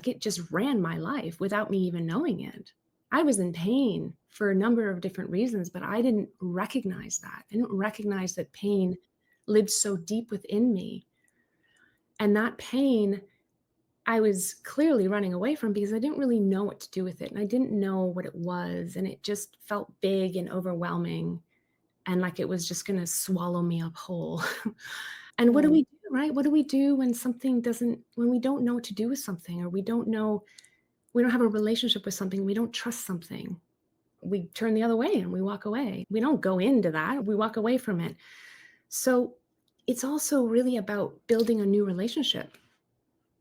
like it just ran my life without me even knowing it. I was in pain for a number of different reasons, but I didn't recognize that. I didn't recognize that pain lived so deep within me. And that pain I was clearly running away from because I didn't really know what to do with it. And I didn't know what it was. And it just felt big and overwhelming and like it was just going to swallow me up whole. And what do Right. we do, right? What do we do when when we don't know what to do with something, or we don't have a relationship with something, we don't trust something? We turn the other way and we walk away. We don't go into that, we walk away from it. So it's also really about building a new relationship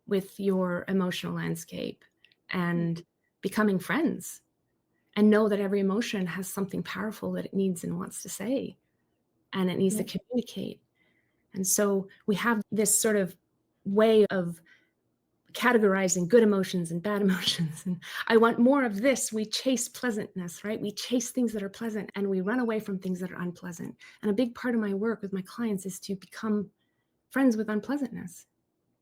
with your emotional landscape and becoming friends, and know that every emotion has something powerful that it needs and wants to say, and it needs to Yeah. communicate. And so we have this sort of way of categorizing good emotions and bad emotions. And I want more of this. We chase pleasantness, right? We chase things that are pleasant and we run away from things that are unpleasant. And a big part of my work with my clients is to become friends with unpleasantness.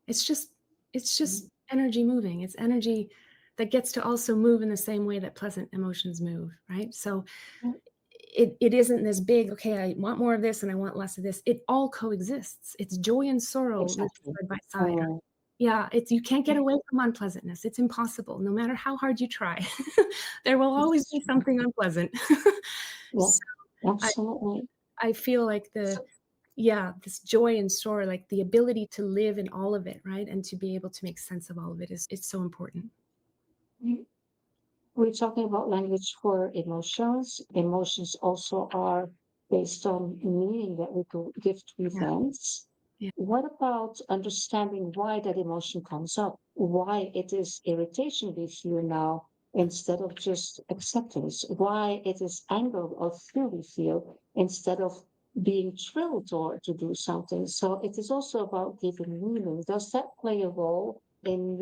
It's just it's Mm. just energy moving. It's energy that gets to also move in the same way that pleasant emotions move, right? So Yeah. it isn't this big, okay, I want more of this and I want less of this. It all coexists. It's joy and sorrow living Exactly. side by side. Oh, Yeah, it's you can't get yeah. away from unpleasantness. It's impossible, no matter how hard you try. There will always It's be true. something unpleasant. Yeah. So I Absolutely. I feel like So, this joy and sorrow, like the ability to live in all of it, right? And to be able to make sense of all of it is it's so important. we- we're talking about language for emotions. Emotions also are based on meaning that we could give to Yeah, events. yeah, What about understanding why that emotion comes up? Why it is irritation with you now instead of just acceptance? Why it is anger or fear we feel instead of being thrilled or to do something? So it is also about giving meaning. Does that play a role in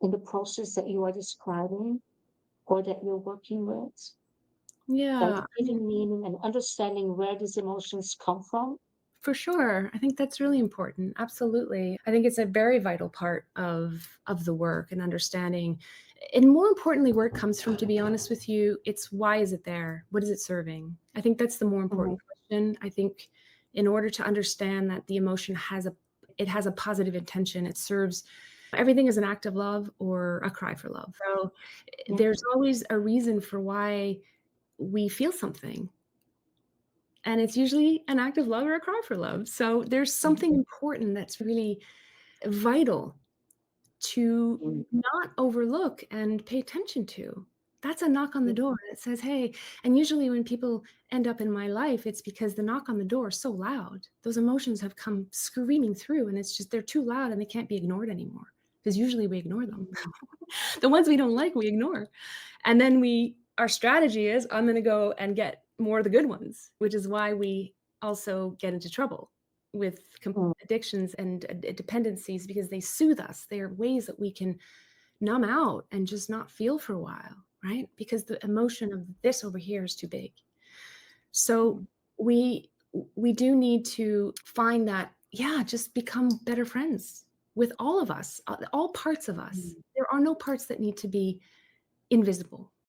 in the process that you are describing or that you're working with? Like yeah. giving meaning and understanding where these emotions come from? For sure. I think that's really important. Absolutely. I think it's a very vital part of the work and understanding. And more importantly, where it comes from, to be honest with you, it's why is it there? What is it serving? I think that's the more Mhm. important question. I think in order to understand that the emotion has a positive intention, it serves everything is an act of love or a cry for love. So Yeah. there's always a reason for why we feel something, and it's usually an act of love or a cry for love. So there's something important that's really vital to Mhm. not overlook and pay attention to. That's a knock on the Yeah. door that says, "Hey," and usually when people end up in my life, it's because the knock on the door is so loud. Those emotions have come screaming through, and it's just they're too loud and they can't be ignored anymore. Because usually we ignore them. Mhm. The ones we don't like, we ignore. And then our strategy is I'm going to go and get more of the good ones, which is why we also get into trouble with Mm. addictions and dependencies, because they soothe us. They are ways that we can numb out and just not feel for a while, right? Because the emotion of this over here is too big. So Mm. we we do need to find that, yeah, just become better friends with all of us, all parts of us. Mm. There are no parts that need to be invisible.